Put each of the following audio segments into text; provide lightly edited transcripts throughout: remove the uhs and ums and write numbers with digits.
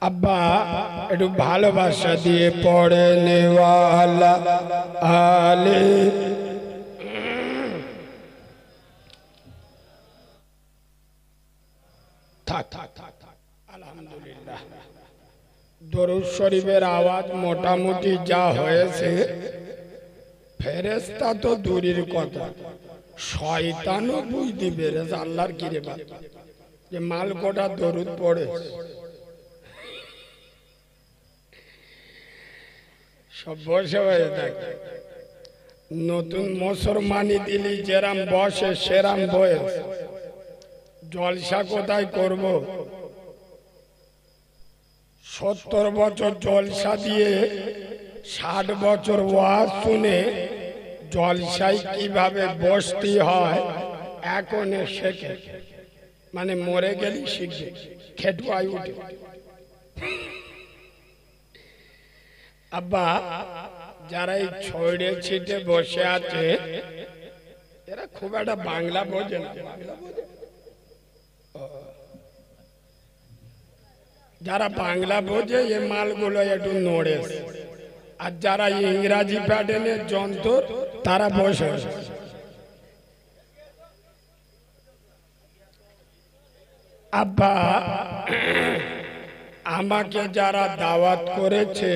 আব্বা একটু ভালোবাসা দিয়ে পড়ে নেওয়ালা আলে থাক থাক থাক আলহামদুলিল্লাহ। দরুদ শরীফের আওয়াজ মোটামুটি যা হয়েছে, ফেরেশতা তো দূরের কথা, শয়তানও বুঝতে পেরেছে আল্লাহর কিরে যে মাল কোটা দরুদ পড়ে। সব বসে হয়ে থাকে। নতুন মুসলমানি দিলি যেরাম বসে সেরাম বয়স, জলসা কোথায় করব? 70 বছর জলসা দিয়ে 60 বছর ওয়াজ শুনে জলসায় কিভাবে বসতে হয় এখন শেখে, মানে মরে গেলি শিখবে, খেটুয়াই উঠে। আব্বা যারা এই ছড়ে ছিটে বসে আছে এরা খুব একটা বাংলা বোঝে না। যারা বাংলা বোঝে এই মালগুলো একটু নড়ে, আর যারা ইংরাজি প্যাটার্নের যন্ত্র তারা বসে। আব্বা আমাকে যারা দাওয়াত করেছে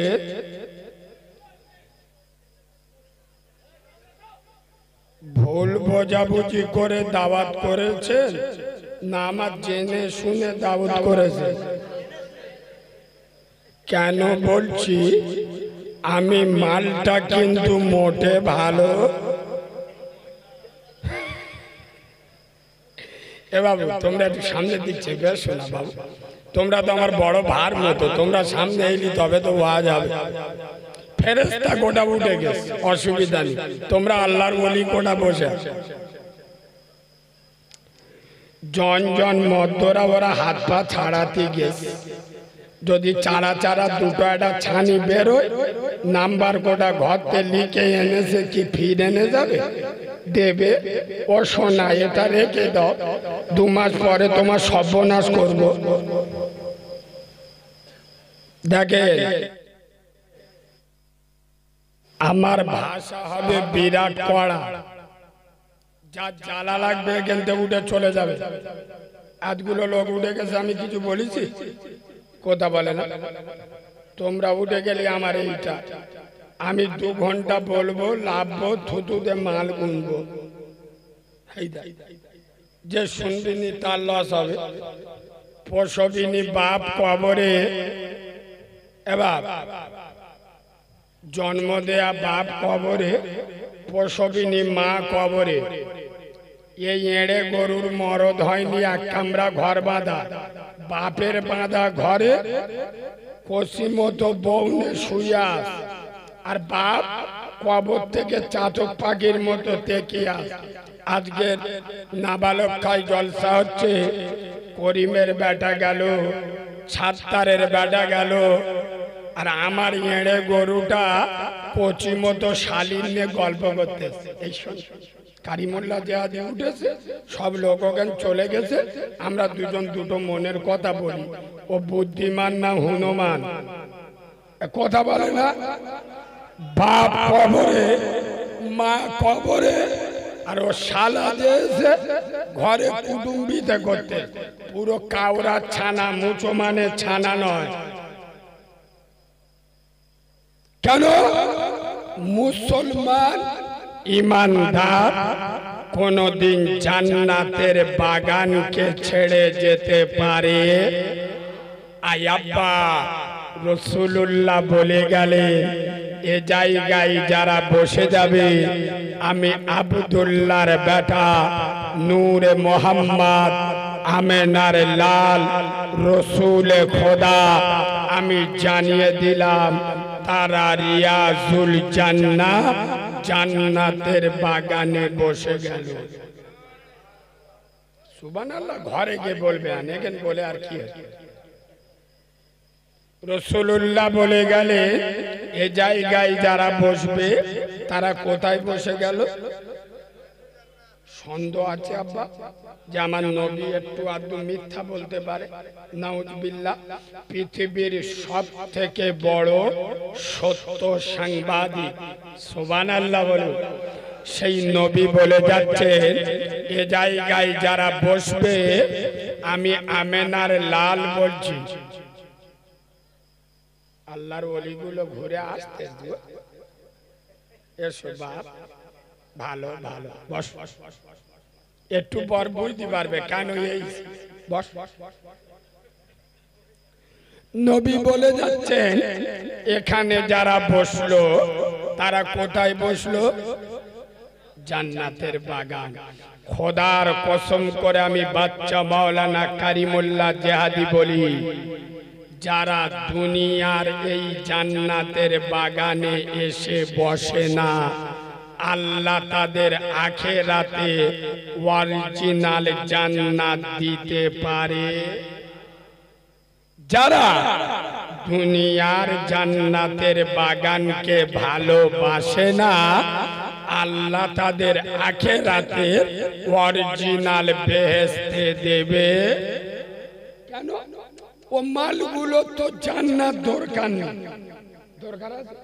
ভুল বোঝাবুঝি করে দাওয়াত করেছে না আমার জেনে শুনে দাওয়াত করেছে? কেন বলছি, আমি মালটা কিন্তু মোটে ভালো। এ বাবু তোমরা একটু সামনে দিচ্ছে বেশ শোনা বাবু, তোমরা তো আমার বড় ভার মতো, তোমরা সামনে এলি তবে তো ওয়াজ হবে। ফেরেশতা গোটা উঠে গেছে, অসুবিধা নেই, তোমরা আল্লাহর ওলি কোটা বসে। জন জন মধ্যরা ওরা হাত পা ছাড়াতে গেছে, যদি চারা চারা দুটো একটা ছানি বেরোয় নাম্বার কোটা ঘরতে লিখে এনেছে কি ফির এনে যাবে দেবে। ও সোনা এটা রেখে দাও, 2 মাস পরে তোমার সর্বনাশ করব। দেখে আমার ভাষা হবে বিরাট কড়া, যা জ্বালা লাগবে কিন্তু উঠে চলে যাবে। আজগুলো লোক উঠে গেছে, আমি কিছু বলেছি? কথা বলে না। তোমরা উঠে গেলে আমার এইটা, আমি 2 ঘন্টা বলবো, লাভবো, থুতুতে মাল গুনবো। যে শুনবিনি তার লস হবে। প্রসবিনী বাপ কবরে, এবার জন্ম দেয়া বাপ কবরে, প্রসবিনী মা কবরে। এই এড়ে গরুর মরদ হয়নি, এক কামরা ঘর বাঁধা, বাপের বাঁধা ঘরে কষি মতো বউনে শুইয়া, আর বাপ কবর থেকে চাতক পাখির মতো তেকিয়া। আজকের নাবালক খাই জলসা হচ্ছে, করিমের বেটা গেল, ছাত্তারের বেটা গেল, আর আমার এড়ে গরুটা কচি মতো শালির নিয়ে গল্প করতে। এই কারিমুল্লাহ যে আজ উঠেছে, সব লোক ওখানে চলে গেছে, আমরা দুজন দুটো মনের কথা বলি। ও বুদ্ধিমান না হনুমান? কথা বলে না। বাপ কবরে, মা কবরে, আর ও শালা যে ঘরে কুটুম্বিতে করতে, পুরো কাউরা ছানা, মুচো মানে ছানা নয়। কেন? মুসলমান ইমানদার কোনদিন জান্নাতের বাগানকে ছেড়ে যেতে পারে? আব্বা রাসূলুল্লাহ বলে গেলেন, এ জায়গায় যারা বসে যাবে, আমি আব্দুল্লাহর বেটা নূরে মোহাম্মদ আমেনার লাল রসুলে খোদা, আমি জানিয়ে দিলাম তারা রিয়াজুল জান্নাহ, জান্নাতের বাগানে বসে গেল। সুবহানাল্লাহ। ঘরে গিয়ে বলবে, আনেকেন বলে আর কি। রাসূলুল্লাহ বলে গেলে এ জায়গায় যারা বসবে তারা কোথায় বসে গেল? সন্দেহ আছে আব্বা যে আমার নবী একটু আধটু মিথ্যা বলতে পারে? নাউজুবিল্লাহ। পৃথিবীর সব থেকে বড় সত্য সাংবাদিক, সুবহানাল্লাহ বলুন, সেই নবী বলে যাচ্ছেন এ জায়গায় যারা বসবে আমি আমেনার লাল বলছি। আল্লাহর ওলিগুলো ঘুরে আসতে এসো বাপ, ভালো ভালো বস, একটু পর বুঝতে পারবে কেন এই বস। নবী বলে যাচ্ছেন এখানে যারা বসলো তারা কোথায় বসলো? জান্নাতের বাগান। খোদার কসম করে আমি বাচ্চা মাওলানা কারিমুল্লাহ জেহাদি বলি, যারা দুনিয়ার এই জান্নাতের বাগানে এসে বসে না, আল্লাহ তাদের আখিরাতে অরিজিনাল জান্নাত দিতে পারে। যারা দুনিয়ার জান্নাতের বাগানকে ভালোবাসে না, আল্লাহ তাদের আখিরাতে অরিজিনাল বেহেশতে দেবে। কেন? ও মালগুলো তো জান্নাত দরকার নেই। দরকার আছে?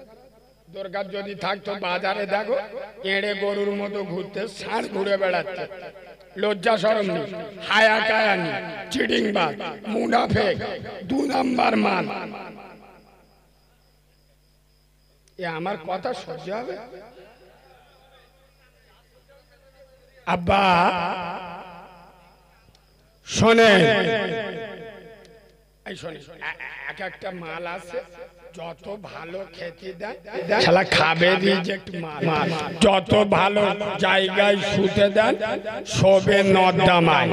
দরকার যদি থাকতো বাজারে দেখো এড়ে গরুর মতো ঘুরতে, ষাঁড় ঘুরে বেড়াচ্ছে, লজ্জা শরম নেই, হায়া কায়া নেই, চিটিংবাজ, মুনাফেক, 2 নাম্বার মাল। এ আমার কথা সহ্য হবে? আব্বা শোনেন, এক একটা মাল আছে, যত ভালো খেতে দেয় শালা খাবে রিজেক্ট মাল, যত ভালো জায়গায় শুতে দেন সবে নর্দমায়।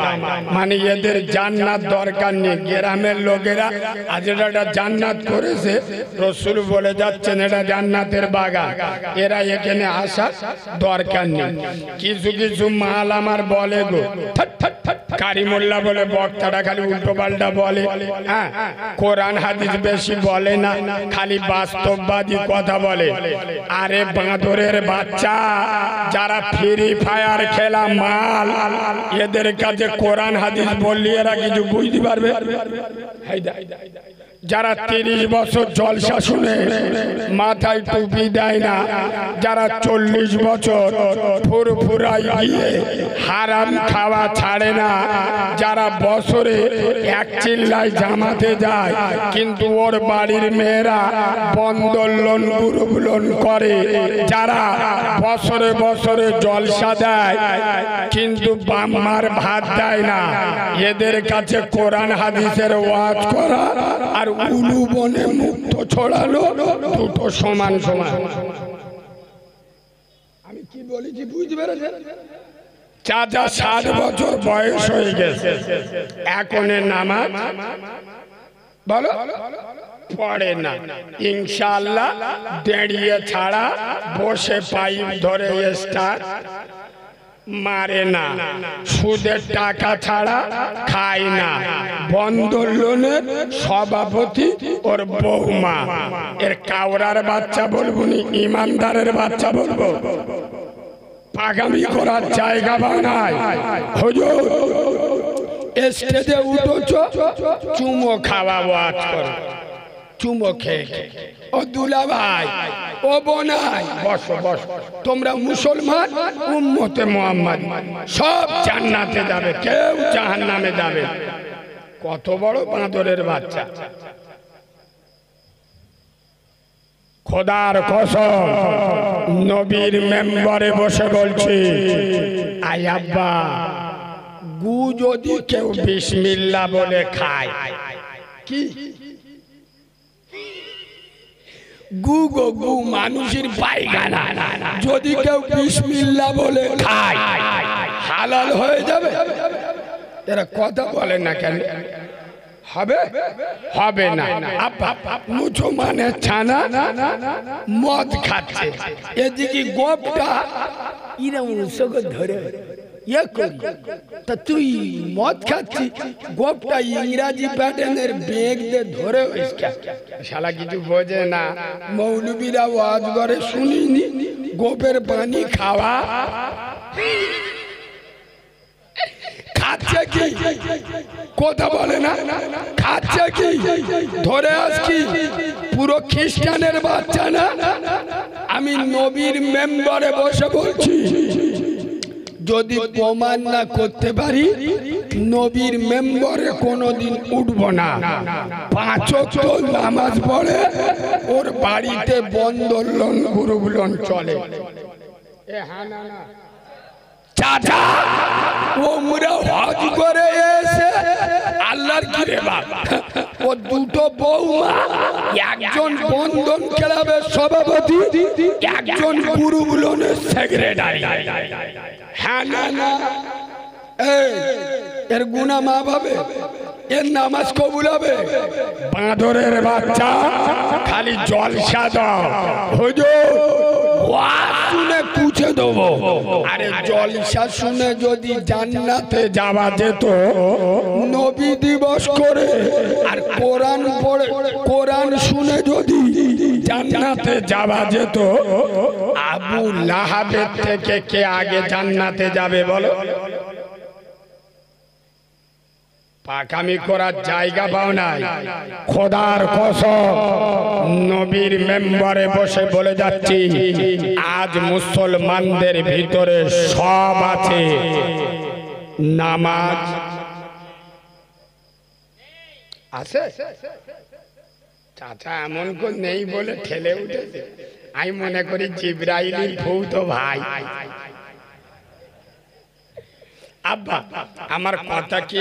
মানে এদের জান্নাত দরকার নেই। গ্রামের লোকেরা আজ এটা জান্নাত করেছে, রসুল বলে যাচ্ছেন এটা জান্নাতের বাগান, এরা এখানে আসা দরকার নেই। কিছু কিছু মাল আমার বলে গো, কারিমুল্লাহ বলে বক্তাটা খালি উল্টো পাল্টা বলে, হ্যাঁ কোরআন হাদিস বেশি বলে না, খালি বাস্তববাদী কথা বলে। আরে বাঁদরের বাচ্চা, যারা ফ্রি ফায়ার খেলা মাল, এদের কাছে কোরআন হাদিস বললি এরা কিছু বুঝতে পারবে? যারা 30 বছর জলসা শুনে মাথায় টুপি দেয় না, যারা 40 বছর ফুরফুরাই গিয়ে হারাম খাওয়া ছাড়ে না, যারা বছরে 1 চিল্লায় জামাতে যায় কিন্তু ওর বাড়ির মেয়েরা বন্ধন লোন গ্রুপ লোন করে, যারা বছরে বছরে জলসা দেয় কিন্তু বাম্মার ভাত দেয় না, এদের কাছে কোরআন হাদিসের ওয়াজ করা আর উলু বনে মুক্ত ছড়ানো দুটো সমান সমান। আমি কি বলেছি বুঝতে পেরেছেন? চাচা 60 বছর বয়স হয়ে গেছে, এখন নামাজ বলো পড়ে না, ইনশাআল্লাহ দাঁড়িয়ে ছাড়া বসে পাইপ ধরে স্টার মারে না, সুদের টাকা ছাড়া খায় না, বন্ধন লোনের সভাপতি ওর বৌমা। এর কাওরার বাচ্চা বলবো নি, ইমানদারের বাচ্চা বলবো? পাগামি করার জায়গা বানায় হুজুর, স্টেজে উঠেছো চুমো খাওয়া ওয়াজ করো, চুমো খেয়ে ও দুলা ভাই ও বোনাই বসো বসো, তোমরা মুসলমান উম্মতে মুহাম্মদ সব জান্নাতে যাবে, কেউ জাহান্নামে যাবে। কত বড় বাঁদরের বাচ্চা! খোদার কসম নবীর মেম্বারে বসে বলছি, আই আব্বা গু যদি কেউ বিসমিল্লাহ বলে খায়, কি গু গো গু মানুষের পায়খানা, যদি কেউ বিসমিল্লাহ বলে খায় হালাল হয়ে যাবে? এরা কথা বলে না কেন? হবে হবে না। মুসলমানের ছানা মদ খাচ্ছে, এদিকে গোপটা ধরে তা তুই মদ খাচ্ছি, গোপটা ইংরাজি প্যাটার্নের বেগ দিয়ে ধরে শালা কিছু বোঝে না। মৌলবীরা ওয়াজ করে শুনিনি গোপের পানি খাওয়া খাচ্ছে কি? কথা বলে না, খাচ্ছে কি? ধরে আসছি পুরো খ্রিস্টানের বাচ্চা না। আমি নবীর মেম্বারে বসে বলছি, যদি প্রমাণ না করতে পারি নবীর মেম্বারে কোনোদিন উঠব না। 5 ওয়াক্ত নামাজ পড়ে, ওর বাড়িতে বন্দোলন গুরুবলন চলে। চাচা ওমরা হজ করে এসে আল্লাহর কি রে বাবা, ও দুটো বৌমা, একজন বন্ধন ক্লাবের সভাপতি, একজন গুরুবলনের সেক্রেটারি। হ্যাঁ না না, এর গুনাহ মাফ হবে, এর নামাজ কবুল হবে? বাঁদরের বাচ্চা, খালি জলসা দাও হুজুর, ওয়াজ শুনে কুছে দেবো। আরে জলসা শুনে যদি জান্নাতে যাওয়া যেত নবী দিবস করে, আর কোরআন পড়ে কোরআন শুনে যদি জান্নাতে যাওয়া যেত, আবু লাহাবের থেকে কে আগে জান্নাতে যাবে বলো? পাকামি করার জায়গা পাও নাই। খোদার কসম নবীর মেম্বারে বসে বলে যাচ্ছি, আজ মুসলমানদের ভিতরে সব আছে, নামাজ আছে। চাচা এমন কোন নেই বলে ঠেলে উঠেছে। আমি মনে করি জিবরাইল ভূত ভাই। আব্বা আমার কথা কি,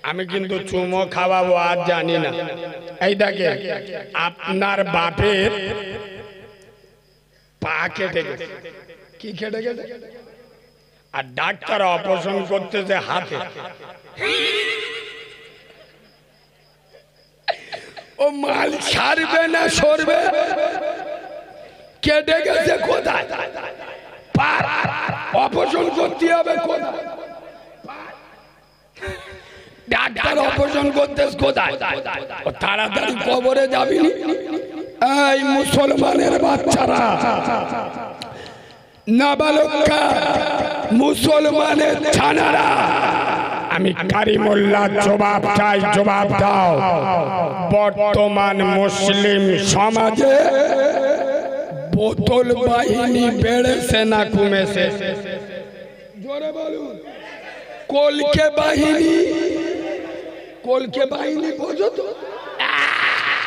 আমি কিন্তু চুমো খাওয়াবো আর জানি না। এই দেখে আপনার বাপের পা কেটে গেছে। কি কেটে গেছে? আর ডাক্তার অপারেশন করতেছে হাতে। ও মাল ছাড়বে না সরবে, কেটে গেছে কোথায়? অপারেশন করতে হবে কোথায়? ডাক্তার অপারেশন করতে কোথায়? তাড়াতাড়ি কবরে যাবি। এই মুসলমানের বাচ্চারা, নাবালকা মুসলমানের ছানারা, আমি কারিমুল্লাহ জবাব চাই, জবাব দাও। বর্তমান মুসলিম সমাজে বোতল বাহিনী বেড়েছে না কমেছে? জোরে বলুন। কলকে বাহিনী, কলকে বাহিনী বোঝো তো?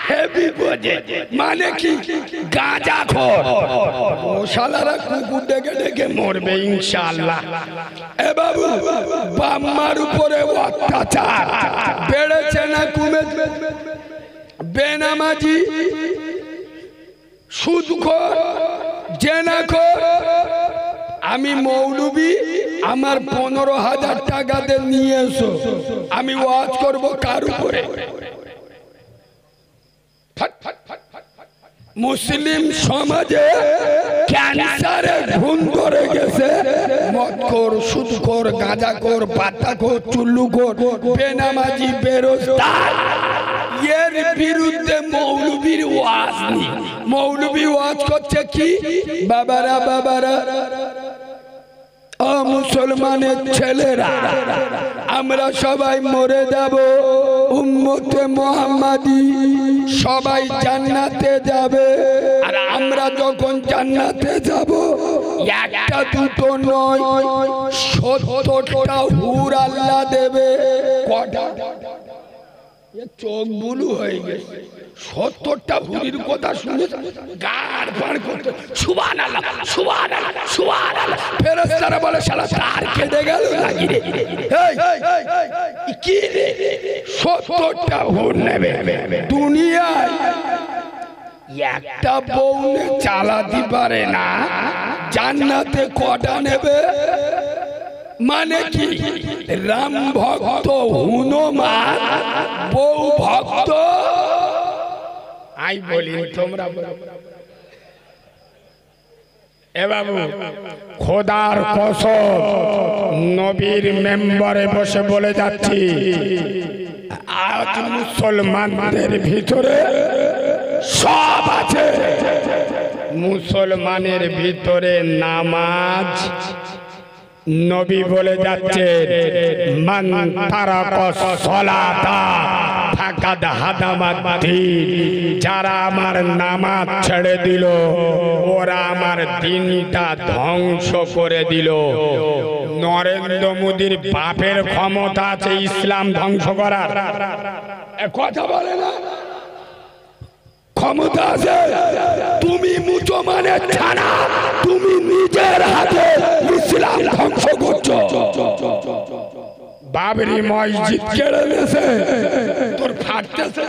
হেভি বোঝে। মানে কি? গাঁজাখোর। ও শালারা কুকুর ডেকে ডেকে মরবে ইনশাআল্লাহ। এ বাবু, বাম্মার উপরে অত্যাচার বেড়েছে না কমেছে? বেনামাজি, সুদখোর, জেনাখোর। আমি মৌলবি, আমার 15,000 টাকাতে নিয়ে এসো, আমি ওয়াজ করবো কার উপরে? মুসলিম সমাজে ক্যান্সারে ঘুম করে গেছে মদখোর, সুদখোর, গাঁজাখোর, পাতাখোর, চুল্লুখোর, বেনামাজি, বেরোজগার। এর বিরুদ্ধে মৌলবীর ওয়াজ নেই। মৌলবী ওয়াজ করছে কি? বাবারা বাবারা, ও মুসলমানের ছেলেরা, আমরা সবাই মরে যাব, উম্মতে মুহাম্মাদি সবাই জান্নাতে যাবে। আর আমরা যখন জান্নাতে যাব, একটা দুটো নয়, 70টা হুর আল্লাহ দেবে। কটা? চোখ বুলু হয়ে গেছে। 70টা হুরির কথা শুনে গাড় পাড় করতে সুবহানাল্লাহ, সুবহানাল্লাহ, সুবহানাল্লাহ। ফেরেশতারা বলে শালা তার কেটে গেল নাকি রে? এই কি রে? 70টা হুর নেবে দুনিয়ায়। একটা বউ চালাতে পারে না, জান্নাতে কটা নেবে? মানে কি? রাম ভক্ত হনুমান, বউ ভক্ত। আই বলি তোমরা এ বাবু, খোদার কসম নবীর মেম্বারে বসে বলে যাচ্ছি, আজ মুসলমানদের ভিতরে সব আছে। মুসলমানের ভিতরে নামাজ নবী বলে যাচ্ছে মান তারাকা সলাতা ফাকাদ হাদামাদ্দিন, যারা আমার নামাজ ছেড়ে দিল ওরা আমার দিনটা ধ্বংস করে দিল। নরেন্দ্র মোদীর বাপের ক্ষমতা আছে ইসলাম ধ্বংস করার, কথা বলে না? ক্ষমতা আছে। তুমি মুসলমানের ছানা, তুমি নিজের হাতে ইসলাম ধ্বংস করছো। বাবরি মসজিদ কেড়ে নিয়েছে, তোর ফাটতেছে,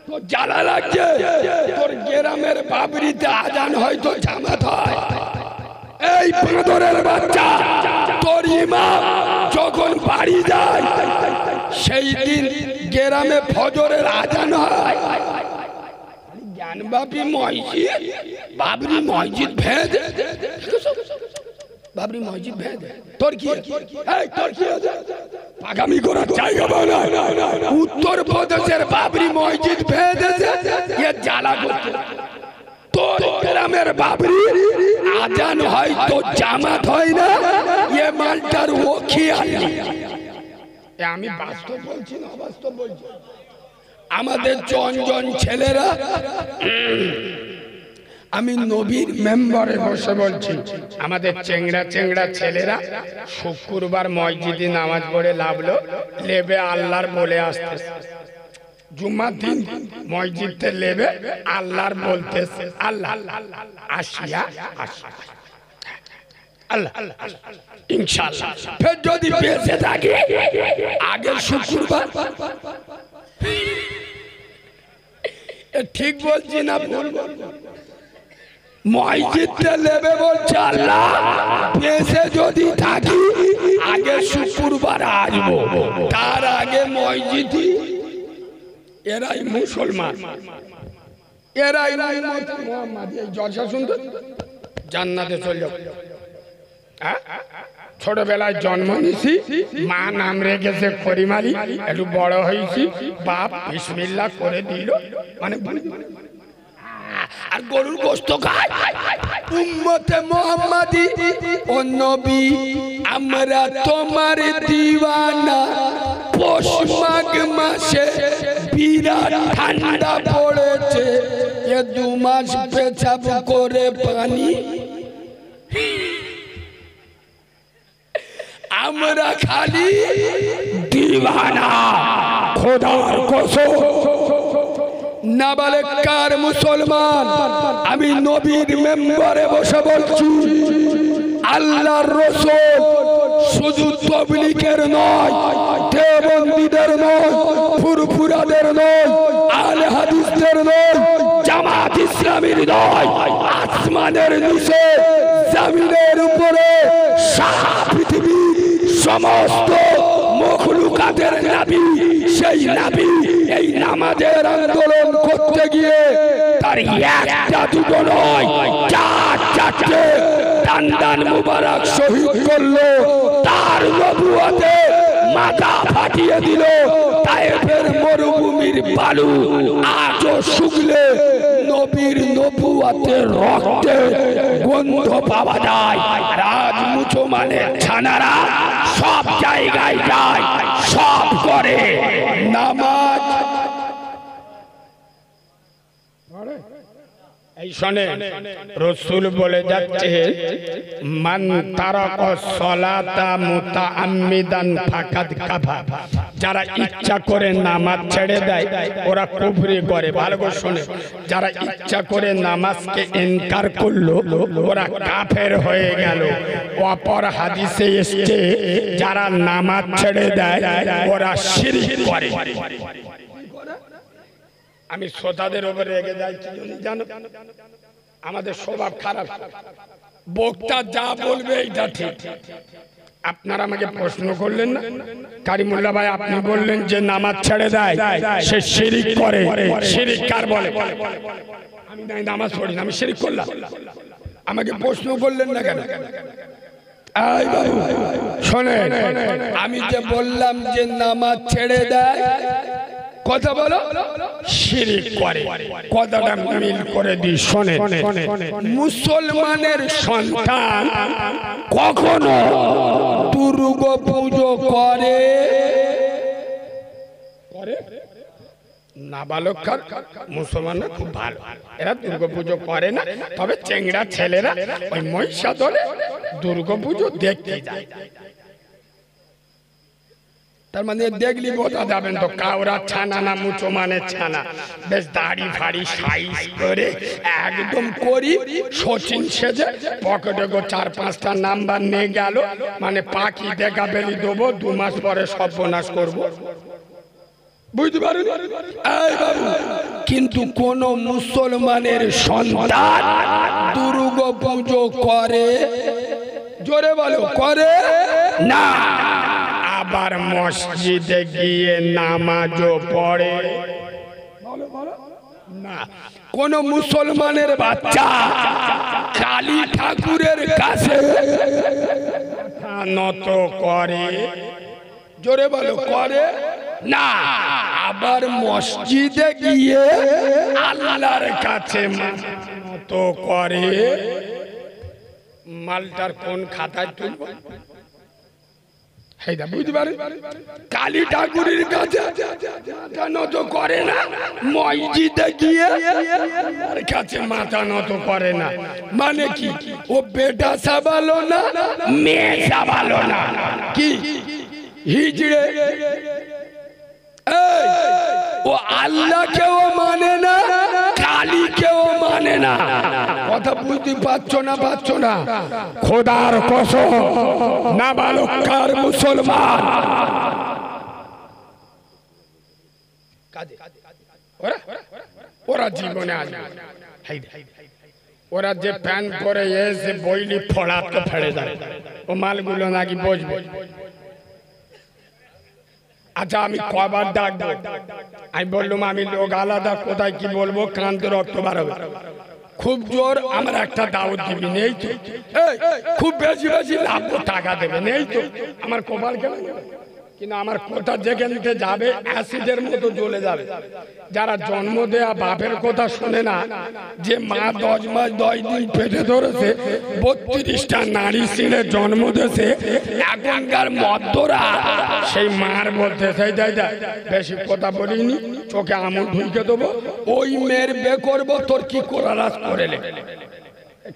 তোর জ্বালা লাগছে। তোর গ্রামের বাবরিতে আজান হয়তো জামাত হয়। এই বাঁদরের বাচ্চা, তোর ইমাম যখন বাড়ি যায় সেই দিন গ্রামে ফজরের আজান হয়। জ্ঞানবাপী মসজিদ, বাবরি মসজিদ ভেদ, বাবরি মসজিদ ভেদ। তোর কি তোর কি আগামী করার জায়গা বানা? উত্তর প্রদেশের বাবরি মসজিদ ভেদেছে, এ জ্বালা করছে। তোর গ্রামের বাবরি আজান হয় তো জামাত হয় না, এ মালটার ও খেয়াল। আমি বাস্তব বলছি না অবাস্তব বলছি। আমাদের জন ছেলেরা, আমি নবীর মেম্বারে বসে বলছি, আমাদের চেংড়া ছেলেরা শুক্রবার মসজিদে নামাজ পড়ে লাভলো, লেবে আল্লাহর বলে আসতেছে। জুম্মার দিন মসজিদে লেবে আল্লাহর বলতেছে, আল্লাহ আসিয়া আসিয়া আল্লাহ ইনশাআল্লাহ। ফের যদি বেঁচে থাকে আগের শুক্রবার, ঠিক বলছি না ভুল? মসজিদে লেবে বলছে আল্লাহ বেঁচে যদি থাকি আগে শুক্রবার আসবো, তার আগে মসজিদে। এরাই মুসলমান, এরাই মোহাম্মদ। এই জলসা শুনতে জান্নাতে চলে যাও। ছোটবেলায় জন্ম নিছি, মা নাম রেখেছে করিমালি, একটু বড় হয়েছি, বাপ বিসমিল্লাহ করে দিল, মানে আর গরুর গোশত খায়। উম্মতে মুহাম্মাদি ও নবী আমরা তোমার দিওয়ানা। পৌষ মাঘ মাসে বিরাট ঠান্ডা পড়েছে, এ 2 মাস পেছাব করে পানি আমরা খালি দিওয়ানা। খোদার কসম নাবালেকার মুসলমান, আমি নবীর মেম্বারে বসে বলছি, আল্লাহর রাসূল শুধু তাবলীগের নয়, দেওবন্দীদের নয়, ফুরফুরাদের নয়, আহলে হাদিসদের নয়, জামাত ইসলামীর নয়, আসমানের নিচে জমিনের উপরে সারা পৃথিবী সমস্ত মখলুকাতের নবী, সেই নবী এই নামাজের আন্দোলন করতে গিয়ে তার একটা দুটো নয়, 4-4টে দান মুবারক শহীদ করলো। তার নবুয়তে মাথা ফাটিয়ে দিল। তায়েফের মরুভূমির বালু আজও শুকলে নবীর নবুয়তের রক্তে গন্ধ পাওয়া যায়। রাজ মুসলমানের ছানারা সব জায়গায় যায়, সব করে নামাজ। এই শোনে রাসূল বলে যাচ্ছে মান তারাকা সালাতা মুতাআম্মিদান ফাকাদ কাফার, যারা ইচ্ছা করে নামাজ ছেড়ে দেয় ওরা কুফরি করে। ভালো করে শোনে, যারা ইচ্ছা করে নামাজকে ইনকার করলো ওরা কাফের হয়ে গেল। অপর হাদিসে এসেছে যারা নামাজ ছেড়ে দেয় ওরা শিরক করে। আমি শ্রোতাদের উপরে রেগে যাই কি জানো? আমাদের স্বভাব খারাপ, বক্তা যা বলবে এইটা ঠিক। আপনারা আমাকে প্রশ্ন করলেন না, কারিমুল্লাহ ভাই আপনি বললেন যে নামাজ ছেড়ে দেয় সে শিরক করে, শিরক কার বলে? আমি নামাজ পড়ি না, আমি শিরক করলাম? আমাকে প্রশ্ন করলেন না কেন? শোনেন, আমি যে বললাম যে নামাজ ছেড়ে দেয় কথা বলো শিরিক করে। কথাটা মিল করে দি শোনে, মুসলমানের সন্তান কখনো দুর্গা পুজো করে নাবালক মুসলমানরা খুব ভালো, এরা দুর্গা পুজো করে না। তবে চেংড়া ছেলেরা ওই মহিষাদলে দুর্গা পুজো দেখতে যায়। তার মানে দেখলি বোঝা যাবেন তো কাউরা ছানা না মুসলমানের ছানা, বেশ দাড়ি ফাড়ি সাইজ করে একদম করি সচিন সেজে পকেটে গো 4-5টা নাম্বার নিয়ে গেল, মানে পাখি দেখা বেলি দেবো, 2 মাস পরে সর্বনাশ করবো, বুঝতে পারেন? কিন্তু কোন মুসলমানের সন্তান দুর্গা পুজো করে, জোরে বলো, করে না। আবার মসজিদে গিয়ে নামাজও পড়ে না। কোন মুসলমানের বাচ্চা কালী ঠাকুরের কাছে নত করে, জোরে বলো, করে না। আবার মসজিদে গিয়ে আল্লাহর কাছে নত করে। মালটার কোন খাতায় তুলব? বুঝতে পারেন? কালী ঠাকুরের কাছে নত করে না, মসজিদে গিয়ে কাছে মাথা নত করে না। মানে কি? ও বেটা সাবালো না, মেয়ে সাবালো না, কি হিজড়ে? ও আল্লাহকেও মানে না, কালীকেও মানে না। কথা বুঝতে পারছো না? পারছো না? খোদার কসম নাবালকার মুসলমান ওরা জীবনে আসবে, ওরা যে প্যান্ট পরে এসে বইলি ফড়াতে ফেড়ে যায়, ও মালগুলো নাকি বসবে। আচ্ছা আমি কবার ডাকবো? আমি বললাম আমি লোক আলাদা, কোথায় কি বলবো, কান্ত রক্ত বাড়াবো। খুব জোর আমার একটা দাওয়াত দিবি, নেই তো? খুব বেশি বেশি লাভ টাকা দেবে, নেই তো? আমার কপাল কেন? কিন্তু আমার কথা যেখানে যাবে অ্যাসিডের মতো জ্বলে যাবে। যারা জন্ম দেয়া বাপের কথা শোনে না, যে মা 10 মাস 10 দিন পেটে ধরেছে, 32টা নারী ছেলে জন্ম দিয়েছে, এখনকার মধ্যরা সেই মার বলতে চাই বেশি কথা বলিনি, চোখে আমুল ঢুকে দেবো, ওই মেয়ের বে করবো, তোর কি করার করে লে।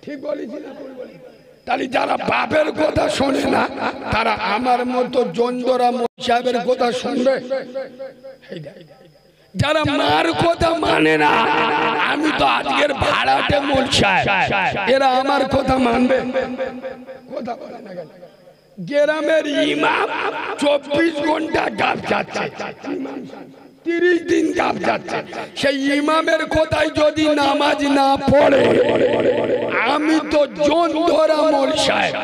ঠিক বলেছি না? তাহলে যারা বাপের কথা শোনে না, তারা আমার মতো জন্দরা সাহেবের কথা শুনবে। যারা মার কথা মানে না, আমি তো আজকের ভাড়াটে মোল সাহেব, এরা আমার কথা মানবে? কথা বলে না কেন? গ্রামের ইমাম 24 ঘন্টা গাব যাচ্ছে, 30 দিন গাব যাচ্ছে। সেই ইমামের কথায় যদি নামাজ না পড়ে, আমি তো জন ধরা মোল সাহেব।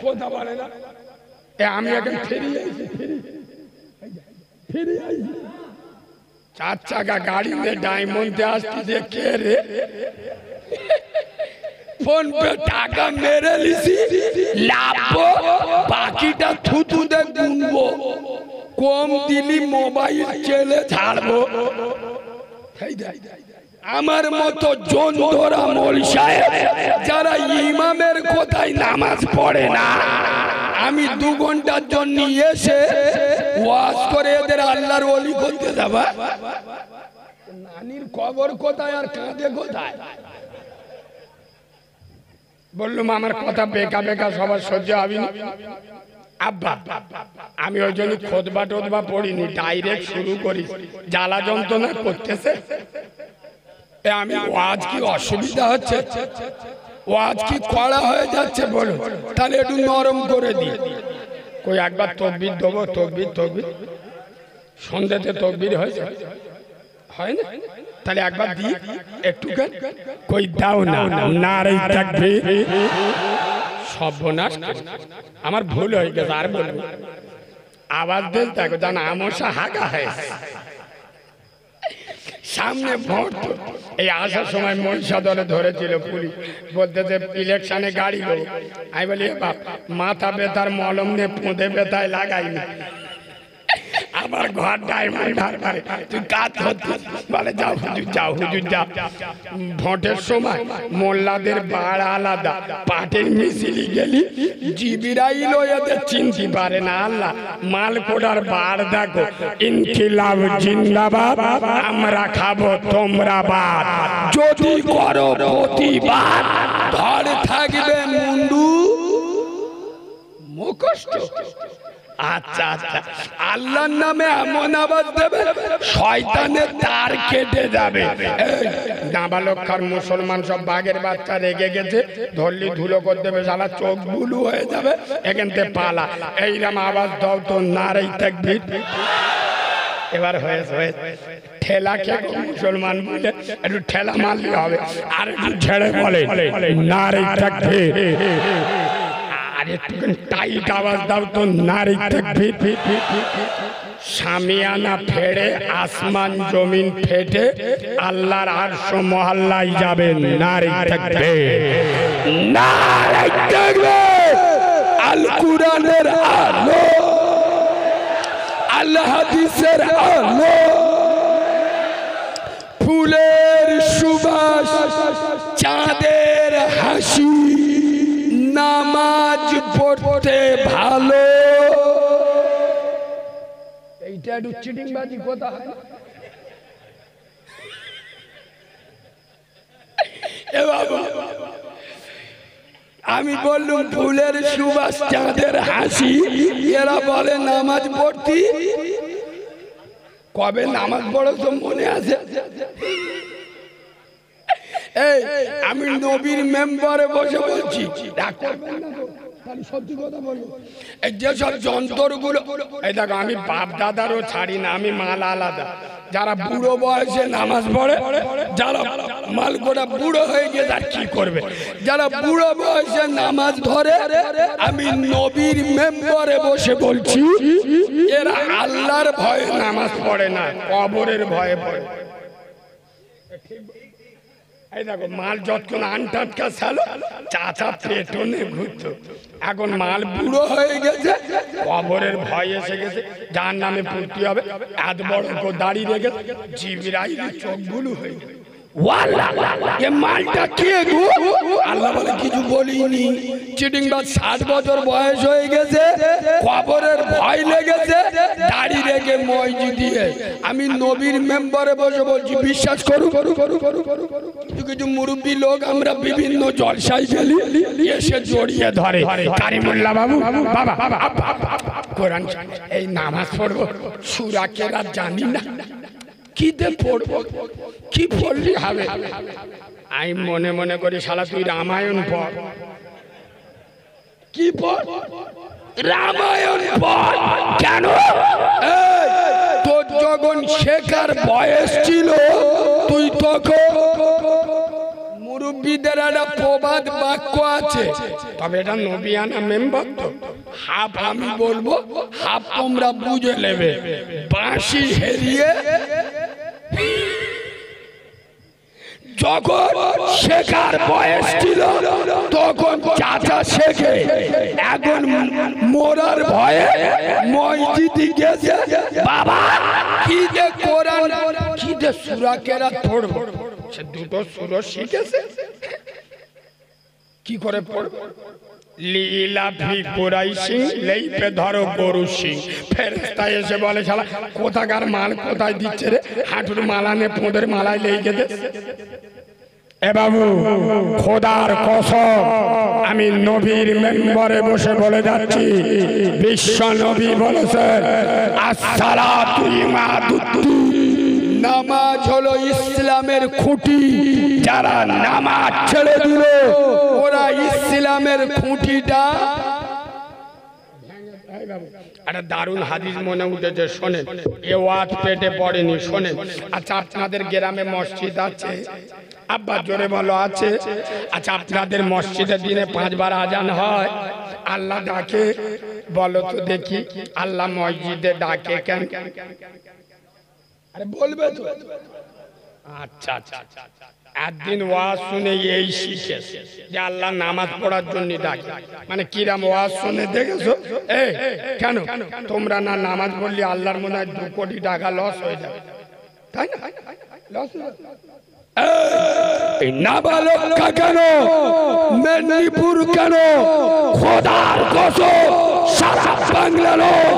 কথা বলে না? আমি এখন ফিরে আইছি 4 চাকা গাড়ি নিয়ে ডায়মন্ডে আসছি, কে রে? ফোন পে টাকা মেরে লিছি, লাভবো, বাকিটা থুতু দে গুনবো, কম দিলি মোবাইল চেলে ছাড়বো। আমার মতো জন ধরা মোল সাহেব যারা ইমামের কোথায় নামাজ পড়ে না, আমি 2 ঘন্টার জন্য এসে ওয়াজ করে এদের আল্লাহর ওলি করতে যাবা? নানির কবর কোথায় আর কাঁদে কোথায়? বললুম আমার কথা বেকা বেকা সবার সহ্য হবে না। আব্বা আমি ওই জন্য খোদবা টোদবা পড়িনি, ডাইরেক্ট শুরু করি, জ্বালা যন্ত্রণা করতেছে। আমি ওয়াজ কি অসুবিধা হচ্ছে? ওয়াজ কি কড়া হয়ে যাচ্ছে? বলো, তাহলে একটু নরম করে দিই। কই একবার তকবীর দেবো, তকবীর সন্ধ্যেতে তকবীর হয়েছে, হয় না? তাহলে একবার দিই একটু, কই দাও না, নারে তাকবীর। সর্বনাশ, আমার ভুল হয়ে গেছে, আর বলবো আওয়াজ দিন থাকো, জানা আমসা হাগা হয়েছে। সামনে ভোট, এই আসার সময় মহিষা দলে ধরেছিল পুলিশ, বলতে যে ইলেকশনে গাড়ি লোক। আমি বলি বাপ, মাথা ব্যথার মলম নিয়ে পুঁদে ব্যথায় লাগাইনি। আমার ঘর ডায়মন্ড হারবারে, তুই কাজ হচ্ছিস বলে যাও হুজুর যাও হুজুর যাও। ভোটের সময় মোল্লাদের বাড় আলাদা, পাটের মিছিলি গেলি জিবরাইল এদের চিনতে পারে না। আল্লাহ মালকোড়ার বাড় দেখো, ইনকিলাব জিন্দাবাদ, আমরা খাবো তোমরা বাদ, যদি করো প্রতিবাদ ধরে থাকবে মুন্ডু মুখষ্ট। আচ্ছা আচ্ছা, আল্লাহর নামে এমন আওয়াজ দেবে শয়তানের তার কেটে যাবে। নাবালক মুসলমান সব বাঘের বাচ্চা রেগে গেছে, ধরলি ধুলো করে দেবে, সারা চোখ বুলু হয়ে যাবে, এখান থেকে পালা। এইরকম আওয়াজ দাও তো নারী তাকবীর। এবার হয়েছে ঠেলা খেয়ে মুসলমান বলে একটু ঠেলা মারলে হবে, আর একটু ঝেড়ে বলে নারী তাকবীর। টাইট আওয়াজ দাও তো নারী তাকবীর। সামিয়ানা ফেড়ে আসমান জমিন ফেটে আল্লাহর আরশ মহল্লায় যাবে নারী তাকবীর। নারী তাকবীর। আল কুরআনের আলো, আল হাদিসের আলো, ফুলের সুবাস, চাঁদের হাসি, নামাজ পড়তে ভালো। এইটা একটু চিটিংবাজি কথা হয়। এ বাবা, আমি বললুম ফুলের সুবাস, চাঁদের হাসি, এরা বলে নামাজ পড়তি। কবে নামাজ পড়ো তো মনে আছে? এই আমি নবীর মেম্বারে বসে বলছি, সত্যি কথা বলবো, এই যেসব যন্ত্রগুলো, এই দেখো আমি বাপ দাদারও ছাড়ি না, আমি মাল আলাদা। যারা বুড়ো বয়সে নামাজ পড়ে, যারা মাল গোটা বুড়ো হয়ে গেছে আর কি করবে, যারা বুড়ো বয়সে নামাজ ধরে, আমি নবীর মেম্বারে বসে বলছি, এরা আল্লাহর ভয়ে নামাজ পড়ে না, কবরের ভয়ে পড়ে। এই দেখো মাল যতক্ষণ আনটাটকা ছিল চাচা পেটনে ঘুরতো, এখন মাল বুড়ো হয়ে গেছে, কবরের ভয় এসে গেছে, যার নামে পূর্তি হবে, এত বড় দাঁড়িয়ে রেখেছে, জিবরাইল চোখ বুলু হয়ে গেছে। মালটা কে গো? আল্লাহ বলে কিছু বলিনি, চিটিংবাজ 60 বছর বয়স হয়ে গেছে, কবরের ভয় লেগেছে, দাড়ি রেখে মসজিদ দিয়ে আমি নবীর মেম্বারে বসে বলছি, বিশ্বাস করু। কিছু কিছু মুরব্বী লোক আমরা বিভিন্ন জলসায় গেলি এসে জড়িয়ে ধরে, কারিমুল্লাহ বাবু বাবা কোরআন এই নামাজ পড়বো, সূরা কেরাত জানি না, কি দে পড়বো, কি পড়লি হবে। আমি মনে মনে করি শালা তুই রামায়ণ পড়। কি পড়? রামায়ণ পড়। কেন? তোর যখন শেখার বয়স ছিল তুই তখন, মুরব্বীদের একটা প্রবাদ বাক্য আছে, তবে এটা নবিয়ানা মেম্বার তো, হাফ আমি বলবো হাফ তোমরা বুঝে নেবে। বাঁশি হেরিয়ে যখন শেখার বয়স ছিল তখন চাচা শেখে, এখন মোরার ভয়ে মসজিদে গেছে, বাবা কি যে কোরআন কি যে সূরা কেরাত পড়বো, সে দুটো সূরা শিখেছে, কি করে পড়বো? লীলাফি কুরাইশি লেইপে ধরো গরু সিং। ফেরেশতা এসে বলে শালা কোথাকার মাল কোথায় দিচ্ছে রে, হাঁটুর মালা নে পোঁদের মালায় লেগে দে। এ বাবু খোদার কসম আমি নবীর মেম্বারে বসে বলে যাচ্ছি, বিশ্ব নবী বলেছেন আসসালাতু ইমাদুদ্দিন, নামাজ হলো ইসলামের খুঁটি, যারা নামাজ ছেড়ে দিল ওরা ইসলামের খুঁটিটা। একটা দারুণ হাদিস মনে উঠেছে, শোনেন, এ ওয়াজ পেটে পড়েনি, শোনেন। আচ্ছা আপনাদের গ্রামে মসজিদ আছে? আব্বা জোরে বলো আছে? আচ্ছা আপনাদের মসজিদে দিনে 5 বার আজান হয়, আল্লাহ ডাকে? বলো তো দেখি আল্লাহ মসজিদে ডাকে কেন? আরে বলবে তো, আচ্ছা আচ্ছা, একদিন ওয়াজ শুনে এই শিখেছে যে আল্লাহ নামাজ পড়ার জন্য ডাকে। মানে কিরাম ওয়াজ শুনে দেখেছো? এই কেন তোমরা না নামাজ পড়লে আল্লাহর মনে হয় 2 কোটি টাকা লস হয়ে যাবে, তাই না? লস নাবালক কেন, মেদিনীপুর কেন, খোদার কসম সারা বাংলা নয়,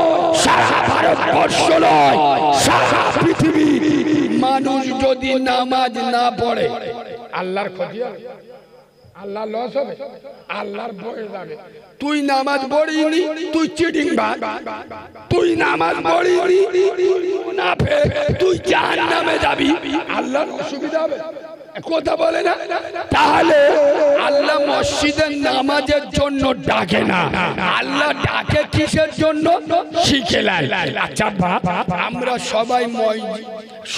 সারা ভারতবর্ষ নয়, সারা পৃথিবী মানুষ যদি নামাজ না পড়ে আল্লাহর ক্ষতি হবে, আল্লাহ লস হবে, আল্লাহর বয়ে যাবে। তুই নামাজ পড়িনি, তুই চিটিং বাজ, তুই নামাজ পড়িনি, মুনাফিক, তুই জাহান্নামে যাবি, আল্লাহর অসুবিধা হবে। কথা বলে না? তাহলে আল্লাহ মসজিদের নামাজের জন্য ডাকে না, আল্লাহ ডাকে কিসের জন্য? শিখেলাই। আচ্ছা বাবা, আমরা সবাই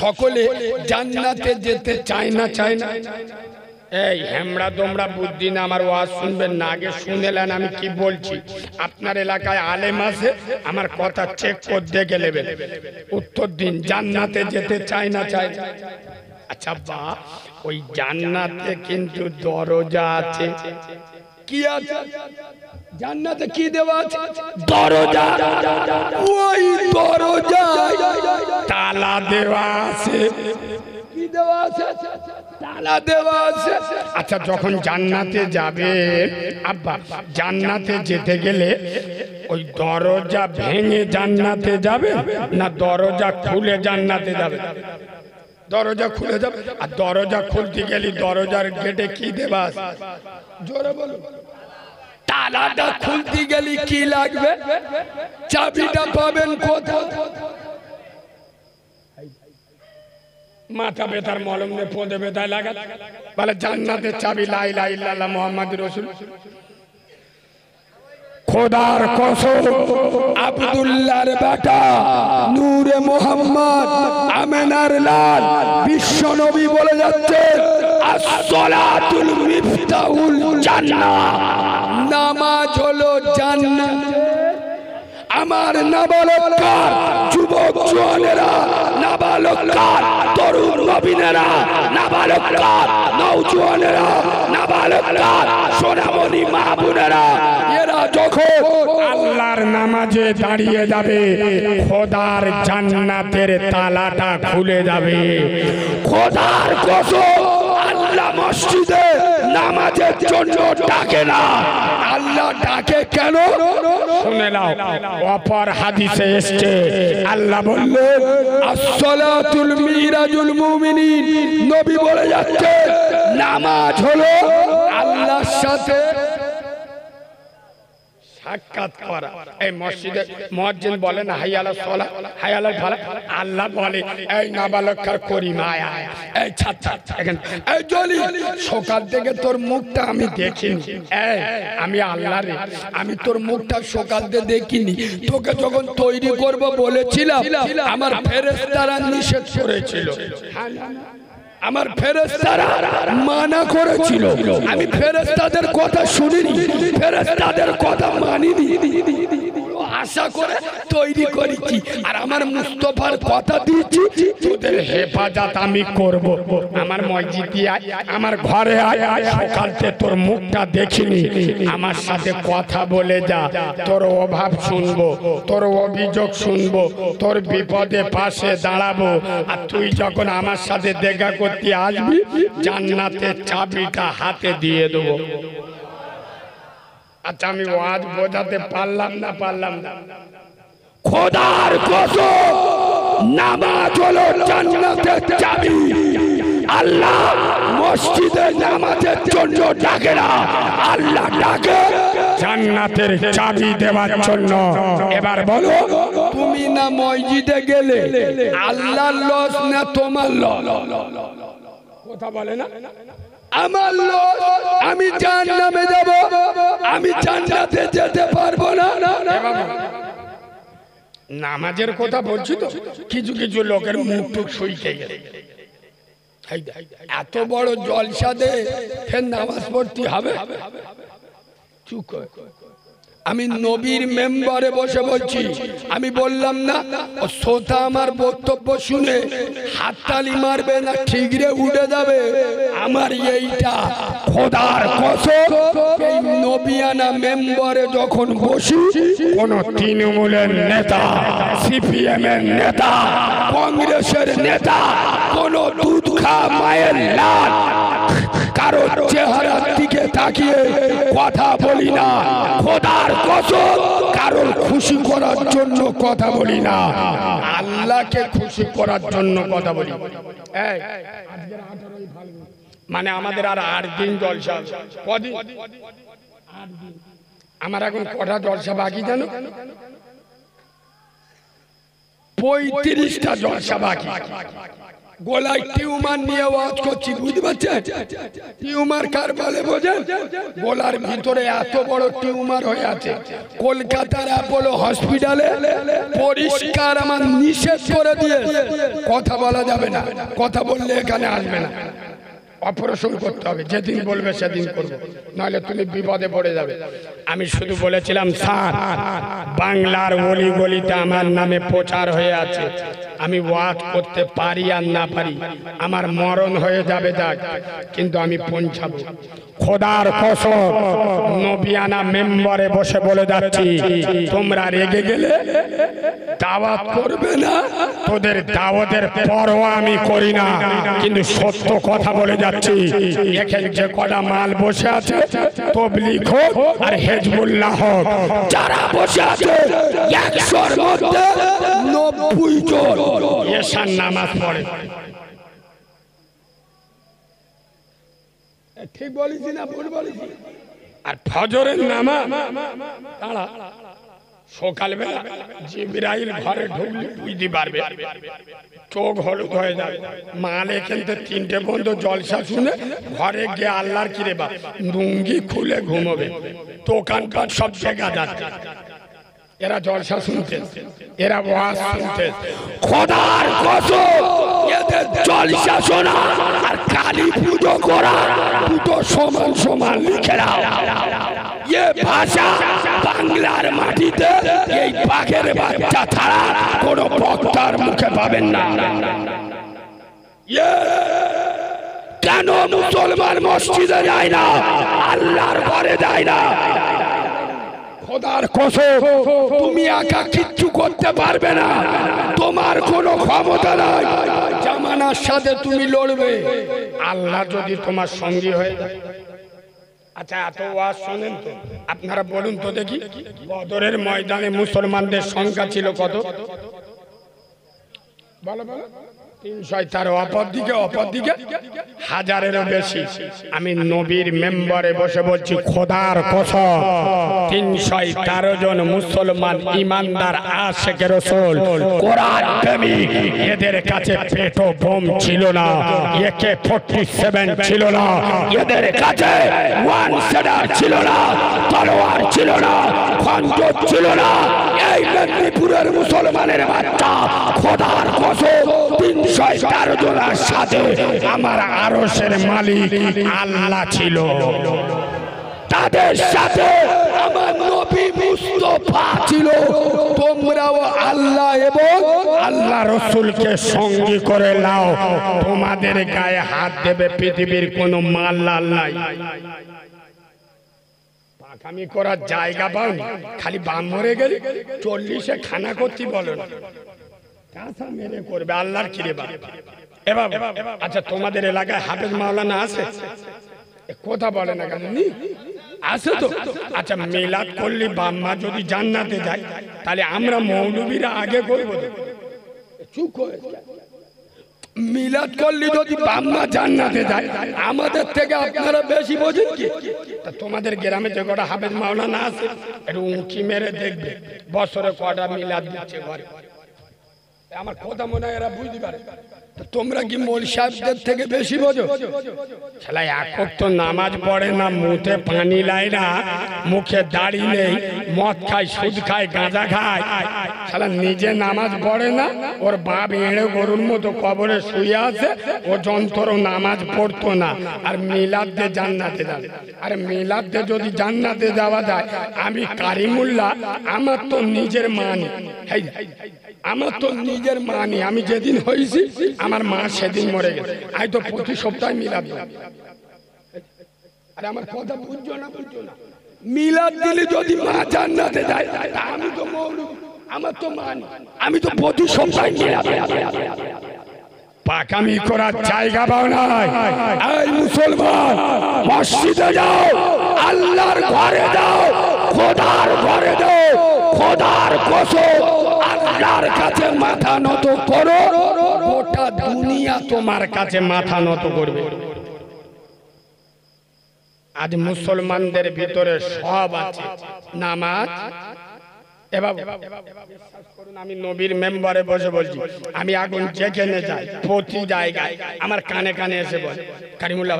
সকলে জান্নাতে যেতে চাই না, চাই না? এই হেমড়া তোমরা বুদ্ধি না, আমার ওয়াজ শুনবেন না, আগে শুনেলেন আমি কি বলছি। আপনার এলাকায় আলেম আছে, আমার কথা চেক করে দেখে নেবেন, উত্তর দিন। জান্নাতে যেতে চাই না, চাই? আচ্ছা বা ওই জান্নাতে কিন্তু দরজা আছে। কি আছে জান্নাতে? কি দেওয়া আছে? দরজা। ওই দরজায় তালা দেওয়া আছে। কি দেওয়া আছে? তালা দেওয়া আছে। আচ্ছা যখন জান্নাতে যাবে আব্বা, জান্নাতে যেতে গেলে ওই দরজা ভেঙে জান্নাতে যাবে না দরজা খুলে জান্নাতে যাবে? দরজা খুলে যাবে। আর দরজা খুলতে গেলে দরজার গেটে কি দেওয়া আছে? জোরে বলো। তালাটা খুলতে গেলে কি লাগবে? চাবিটা পাবেন কোথায়? মাথা ব্যথার মলম নিয়ে পদে ব্যথায় লাগা বলে জান্নাতের চাবি লা ইলাহা ইল্লাল্লাহ মুহাম্মাদুর রাসূল। খোদার কসম আব্দুল্লাহর বেটা নূরে মোহাম্মদ আমেনার লাল বিশ্ব নবী বলে যাচ্ছে as-salatul মিফতাহুল জান্নাহ, নামাজ হলো জান্নাত। আমার নাবালক যুবক জওয়ানেরা, নাবালক তরুণ নবীনেরা, নাবালক নওজওয়ানেরা, নাবালক সোনামণি মা বোনেরা, এরা যখন আল্লাহর নামাজে দাঁড়িয়ে যাবে খোদার জান্নাতের তালাটা খুলে যাবে। খোদার কসম আল্লাহ মসজিদে নামাজের জন্য ডাকে না, আল্লাহ ডাকে কেন? শুনে নাও, অপর হাদিসে এসেছে আল্লাহ বললেন as-salatul মিরাজুল মুমিনিন। নবী বলে যাচ্ছে নামাজ হলো আল্লাহর সাথে সাক্ষাৎ করা। এই মসজিদে মুয়াজ্জিন বলেন হাইয়া আলাস সালাহ, হাইয়া আলাল ফালাহ, আল্লাহ বলে এই নাবালকর করিমা আয়, এই ছাত্র এখানে, এই জলি সকাল থেকে তোর মুখটা আমি দেখিনি। এই আমি আল্লাহ রে, আমি তোর মুখটা সকাল থেকে দেখিনি। তোকে যখন তৈরি করব বলেছিলাম, আমার ফেরেশতারা নিষেধ করেছিল, আমার ফেরেশতারা মানা করেছিল, আমি ফেরেশতাদের কথা শুনিনি, ফেরেশতাদের কথা মানিনি, আশা করে তৈরি করেছি। আর আমার মুস্তাফার কথা দিয়েছি তোদের হেফাজত আমি করব। আমার মসজিদে আয়, আমার ঘরে আয়, সকাল থেকে তোর মুখটা দেখিনি, আমার সাথে কথা বলে যা, তোর অভাব শুনবো, তোর অভিযোগ শুনবো, তোর বিপদে পাশে দাঁড়াবো। আর তুই যখন আমার সাথে দেখা করতে আসবি জান্নাতের চাবিটা হাতে দিয়ে দেবো। আচ্ছা আমি ওয়াজ বোঝাতে পারলাম না? পারলাম না? খোদার কসম নামাজ হলো জান্নাতের চাবি। আল্লাহ মসজিদে নামাজের জন্য ডাকে না, আল্লাহ ডাকে জান্নাতের চাবি দেওয়ার জন্য। এবার বলো তুমি না মসজিদে গেলে আল্লাহর লস না তোমার লস? কথা বলে না? আমার লস, আমি জাহান্নামে যাব, আমি জান্নাতে যেতে পারবো না। নামাজের কথা বলছি তো, কিছু কিছু লোকের মুখ টুক সইতে গেছে, এত বড় জলসা দে ফের নামাজ পড়তে হবে? চুপ কর। আমি নবীর মেম্বারে বসে বলছি, আমি বললাম না ও শ্রোতা আমার বক্তব্য শুনে হাততালি মারবে না ঠিকরে উঠে যাবে। আমার এইটা খোদার কসম, এই নবিয়ানা মেম্বারে যখন বসি, কোন তৃণমূলের নেতা, সিপিএম এর নেতা, কংগ্রেসের নেতা, কোন দুধ খা মায়ের লাল কারো চেহারার দিকে তাকিয়ে কথা বলি না। খোদার কসম, কারোর খুশি করার জন্য কথা বলি না, আল্লাহকে খুশি করার জন্য কথা বলি। মানে আমাদের আর 8 দিন জলসা। কদিন? 8 দিন। আমার এখন কটা জলসা বাকি জানো? 35টা জলসা বাকি। গোলায় টিউমার নিয়ে ওয়াজ করছি, বুঝতে পারছেন? টিউমার কার বলে বোঝেন? গোলার ভিতরে এত বড় টিউমার হয়ে আছে। কলকাতার অ্যাপোলো হসপিটালে পরিষ্কার আমার নিষেধ করে দিয়ে কথা বলা যাবে না, কথা বললে এখানে আসবে না, অপারেশন করতে হবে, যেদিন বলবে সেদিন করবো, নাহলে তুমি বিপদে পড়ে যাবে। আমি শুধু বলেছিলাম স্যার, বাংলার অলি গলিতে আমার নামে প্রচার হয়ে আছে, আমি ওয়াজ করতে পারি আর না পারি, আমার মরণ হয়ে যাবে যাক, কিন্তু আমি পৌঁছাবো। খোদার কসম, নবিয়ানা মেম্বারে বসে বলে যাচ্ছি, তোমরা রেগে গেলে দাওয়াত করবে না, তোদের দাওয়াতের পরোয়া আমি করি না, কিন্তু সত্য কথা বলে যাচ্ছি। এখানে যে কটা মাল বসে আছে, তবলিগ হোক আর হেজবুল্লাহ হোক, যারা বসে আছে 100-র মধ্যে 90 জন এশার নামাজ পড়ে। ঠিক বলেছি না ভুল বলেছি? আর ফজরের নামাজ তারা সকালবেলা জিবরাইল ঘরে ঢুকলে বুঝতে পারবে, চোখ হলুদ হয়ে যাবে। মালে কিন্তু 3টে বন্ধ জলসা শুনে ঘরে গিয়ে আল্লাহর কিরে বা লুঙ্গি খুলে ঘুমোবে, দোকানপাট সব জায়গা যাচ্ছে। এরা জলসা শুনতে, এরা ওয়াজ শুনতে। খোদার কসম, এদের জলসা শোনা আর কালী পুজো করা দুটো সমান সমান লিখে নাও। এ ভাষা বাংলার মাটিতে এই বাঘের বাচ্চা ছাড়া কোন বক্তার মুখে পাবেন না। কেন মুসলমান মসজিদে যায় না, আল্লাহর ঘরে যায় না? খোদার কসম, তুমি একা কিচ্ছু করতে পারবে না, তোমার কোনো ক্ষমতা নাই। জামানার সাথে তুমি লড়বে, আল্লাহ যদি তোমার সঙ্গী হয়ে যায়। আচ্ছা, এত ওয়াজ শোনেন তো, আপনারা বলুন তো দেখি, বদরের ময়দানে মুসলমানদের সংখ্যা ছিল কত? বলো বলো। 313। অপরদিকে 1000-এরও বেশি। আমি নবীর মেম্বারে বসে বলছি, খোদার কসম, 313 জন মুসলমান ইমানদার আশিকে রাসূল, কোরআন প্রেমিক, এদের কাছে পেটো বোম ছিল না, AK-47 ছিল না, এদের কাছে ওয়ান সেডার ছিল না, তলোয়ার ছিল না, খঞ্জর ছিল না। এই মেদিনীপুরের মুসলমানের বাচ্চা, খোদার কসম, 313 জনের সাথে আমার আরশের মালিক আল্লাহ ছিল, তাদের সাথে আমার নবী মুস্তাফা ছিল। তোমরাও আল্লাহ এবং আল্লাহ রাসূলকে সঙ্গী করে নাও, তোমাদের গায়ে হাত দেবে পৃথিবীর কোনো মাল লাল নাই। পাকামি করার জায়গা পাও, খালি বাম মরে গেলে 40-এ খানা করতে বলো না, কাঁচা মেরে করবে আল্লাহর কিরে বা। এবার আচ্ছা, তোমাদের এলাকায় হাফেজ মাওলানা আছে? কথা বলে না কেন? আছে তো। আচ্ছা, মিলাদ করলে বাম্মা যদি জান্নাতে যায়, তাহলে আমরা মৌলবীরা আগে করবো? চুপ করে। মিলাদ করলে যদি বাম্মা জান্নাতে যায়, আমাদের থেকে আপনারা বেশি বোঝেন কি? তোমাদের গ্রামে যে কটা হাফেজ মাওলানা আছে, একটু উঁকি মেরে দেখবে বছরে কটা মিলাদ দিচ্ছে ঘরে। আমার কথা মনে হয় এরা বুঝতে পারে। তোমরা কি মৌলভী সাহেবদের থেকে বেশি বোঝো? শালা এক ওয়াক্ত নামাজ পড়ে না, মুখে পানি লাই না, মুখে দাড়ি নেই, মদ খায়, সুদ খায়, গাঁজা খায়, শালা নিজে নামাজ পড়ে না, ওর বাপ এড়ে গরুর মতো কবরে শুয়ে আছে, ও যন্ত্র নামাজ পড়তো না, আর মিলাদ দিয়ে জান্নাতে যাবে। আরে মিলাদ দিয়ে যদি জান্নাতে যাওয়া যায়, আমি কারিমুল্লাহ আমার তো নিজের মানি, আমার তো নিজের মানি, আমি যেদিন হয়েছি আমার মা সেদিন মরে গেছে, আমি তো প্রতি সপ্তাহে মিলাদ দিই। আরে আমার কথা বুঝছো না, বুঝছো না? মিলাদ দিলে যদি মা জান্নাতে যায়, আমি তো মৌলবি, আমার তো মানি, আমি তো প্রতি সপ্তাহে মিলাদ দিই। পাকামি করার জায়গা পাও নাই। এই মুসলমান, মসজিদে যাও, আল্লাহর ঘরে যাও, খোদার ঘরে যাও, খোদার কসম আল্লাহর কাছে মাথা নত করো, গোটা দুনিয়া তোমার কাছে মাথা নত করবে। আজ মুসলমানদের ভিতরে সব আছে, নামাজ। এবার বিশ্বাস করুন, আমি নবীর মেম্বারে বসে বলছি, আমি এখন যেখানে যাই প্রতি জায়গায় আমার কানে কানে এসে বলে, কারিমুল্লাহ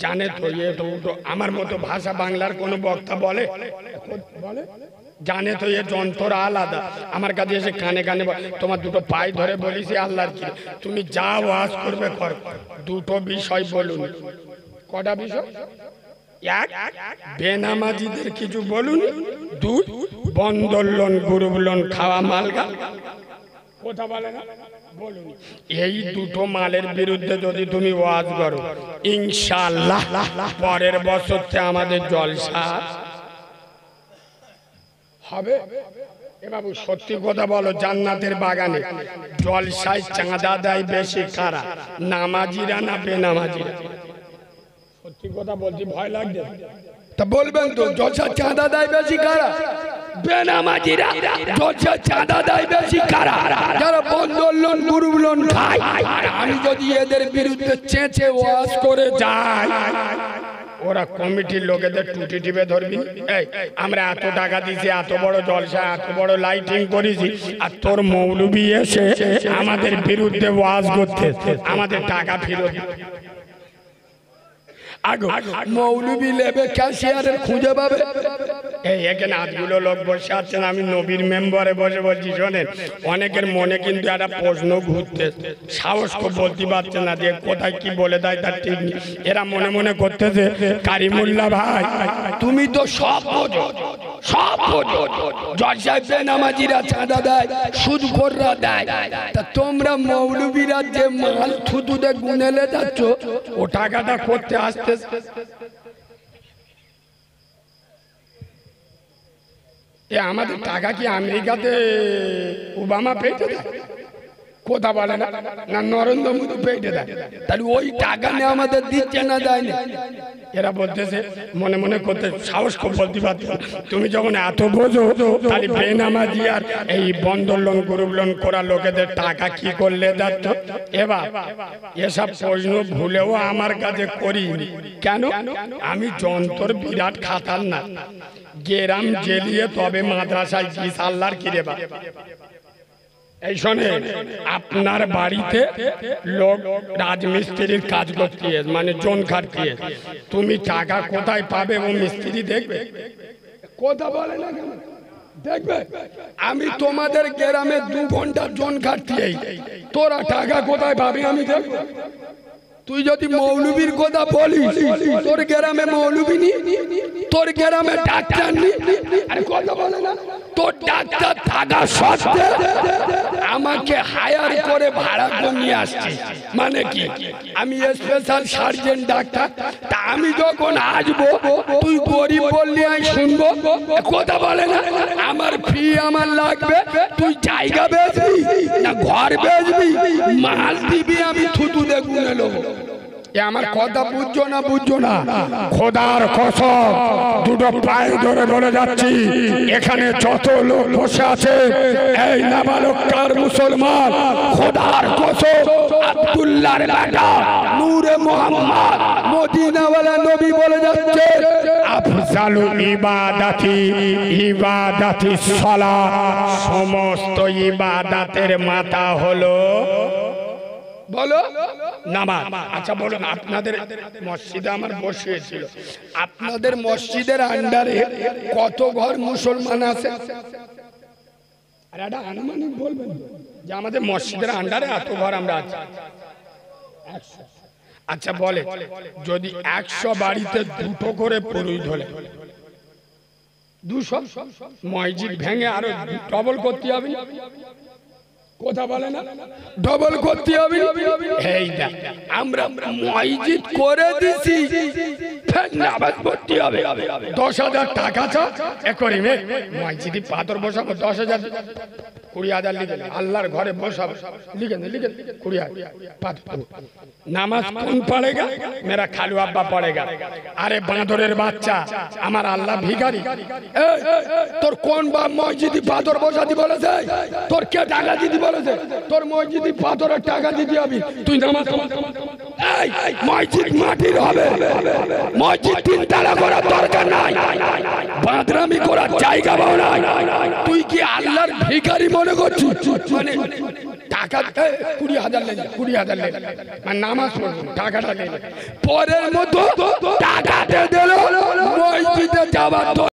জানে তো এ তো আমার মতো ভাষা বাংলার কোনো বক্তা বলে বলে জানে তো এ যন্ত্র আলাদা, আমার কাছে এসে কানে কানে তোমার দুটো পায়ে ধরে বলিস আল্লাহর কি, তুমি যা ওয়াজ করবে কর, দুটো বিষয় বলুন। কটা বিষয়? এক, বেনামাজিদের কিছু বলুন। দুই, বন্দর লোন, গ্রুপ লোন খাওয়া মালগা কথা বলে না বলুন। এই দুটো মালের বিরুদ্ধে যদি তুমি ওয়াজ করো, ইনশাআল্লাহ পরের বছর থেকে আমাদের জলসা হবে। এ বাবু সত্যি কথা বলো, জান্নাতের বাগানে জলসায় চাঁদা দেয় বেশি কারা, নামাজিরা না বেনামাজিরা? সত্যি কথা বলছি, ভয় লাগছে তা বলবেন তো, জলসা চাঁদা দেয় বেশি কারা? বেনামাজিরা। জলসা চাঁদা দেয় বেশি কারা? যারা বন্দর লোন, গ্রুপ লোন খায়। আমি যদি এদের বিরুদ্ধে চেঁচে ওয়াজ করে যাই, ওরা কমিটির লোকেদের টুটি টিপে ধরবি। এই আমরা এত টাকা দিছি, এত বড় জলসা, এত বড় লাইটিং করেছি, আর তোর মৌলবি এসে আমাদের বিরুদ্ধে ওয়াজ করতে, আমাদের টাকা ফেরত। মৌলবি লেবে ক্যাশিয়ারের খুঁজে পাবে। এই এখানে আজগুলো লোক বসে আছেন, আমি নবীর মেম্বারে বসে বলছি, শোনেন, অনেকের মনে কিন্তু একটা প্রশ্ন ঘুরতে, সাহস বলতে পারছে না যে কোথায় কি বলে দেয় তার ঠিক নেই। এরা মনে মনে করতেছে, কারিমুল্লাহ ভাই তুমি তো সব বোঝো, সব বোঝো, জলসায় বেনামাজিরা চাঁদা দেয়, সুদখোররা দেয়, তা তোমরা মৌলবিরা যে মাল থুতুতে গুনেলে যাচ্ছ, ও টাকাটা করতে আসতে আমাদের টাকা কি আমেরিকাতে ওবামা পেটে দেয়? কথা বলে না, না নরেন্দ্র মোদী পেটে দেয়? তাহলে ওই টাকা নিয়ে আমাদের দিচ্ছে না, দেয় না। এরা বলতেছে, মনে মনে করতে সাহস খুব বলতে পারতো, তুমি যখন এত বোঝো, তাহলে বেনামাজি আর এই বন্দর লোন, গ্রুপ লোন করা লোকেদের টাকা কি করলে যাচ্ছ? এবার এসব প্রশ্ন ভুলেও আমার কাছে করিনি। কেন? আমি যন্ত্র বিরাট খাতার না, গেরাম জেলিয়ে তবে মাদ্রাসায় গিস আল্লাহর কিরে বা। এই শোনে, আপনার বাড়িতে লোক রাজমিস্ত্রির কাজ করতে, মানে জন খাটতে, তুমি টাকা কোথায় পাবে ও মিস্ত্রি দেখবে? কথা বলে না কেন? দেখবে। আমি তোমাদের গ্রামে 2 ঘন্টা জন খাটতে, তোরা টাকা কোথায় পাবি আমি দেখবো। তুই যদি মৌলবীর কথা বলিস, তোর গ্রামে মৌলবী নি, তোর গ্রামে ডাক্তার নি, আরে কথা বলে না, তোর ডাক্তার থাকা সত্ত্বে আমাকে হায়ার করে ভাড়া করে নিয়ে আসছে, মানে কি আমি স্পেশাল সার্জেন্ট ডাক্তার, তা আমি যখন আসবো তুই গরিব বললি আমি শুনবো? কথা বলে না, আমার ফি আমার লাগবে, তুই জায়গা বেচবি না ঘর বেচবি, মাল দিবি, আমি থুতুতে গুনে নেবো। আমার কথা বুঝছো না, বুঝছো না? খোদার কসম দুটো পায়ে ধরে বলে যাচ্ছি, এখানে যত লোক বসে আছে, এই নাবালককার মুসলমান, খোদার কসম আব্দুল্লাহর বেটা নূরে মুহাম্মদ মদিনাওয়ালা নবী বলে যাচ্ছে, আফজালু ইবাদাতি ইবাদাতি সালাহ, সমস্ত ইবাদাতের মাথা হলো বলো নামাজ। আচ্ছা বলুন, আপনাদের মসজিদে আমার বসিয়েছিল, আপনাদের মসজিদের আন্ডারে কত ঘর মুসলমান আছে? আর একটা আনুমানিক বলবেন যে আমাদের মসজিদের আন্ডারে এত ঘর আমরা আছি। আচ্ছা বলে যদি 100 বাড়িতে 2টো করে পুরোহিত হলে 200 মসজিদ ভেঙে আরো ডবল করতে হবে, কথা বলে না ডবল করতে হবে। এই দেখ আমরা মসজিদ করে দিছি, ফের নামাজ পড়তে হবে, 10,000 টাকা চাও একরি মে মসজিদে পাথর বসাবো 10,000 20,000 লিখে আল্লাহর ঘরে বসাবো, লিখে 20,000 পাথর। নামাজ কোন পড়েগা? মেরা খালু আব্বা পড়েগা। আরে বাঁদরের বাচ্চা, আমার আল্লাহ ভিখারি। তোর কোন বাপ মসজিদে পাথর বসাতে বলেছে? তোর কে টাকা দিতে বলেছে? তোর মসজিদে পাথরের টাকা দিতে হবে, তুই নামাজ। এই মসজিদ মাটির হবে, মসজিদ 3 তলা করার দরকার নাই, বাঁদরামি করার জায়গা পাও নাই। তুই কি আল্লাহর ভিখারি মনে করছিস? মানে টাকা 20,000 লেন, 20,000 লেন, মানে নামাজ পড়বো টাকাটা লেন, পরের মতো টাকাতে দিল মসজিদে যাওয়ার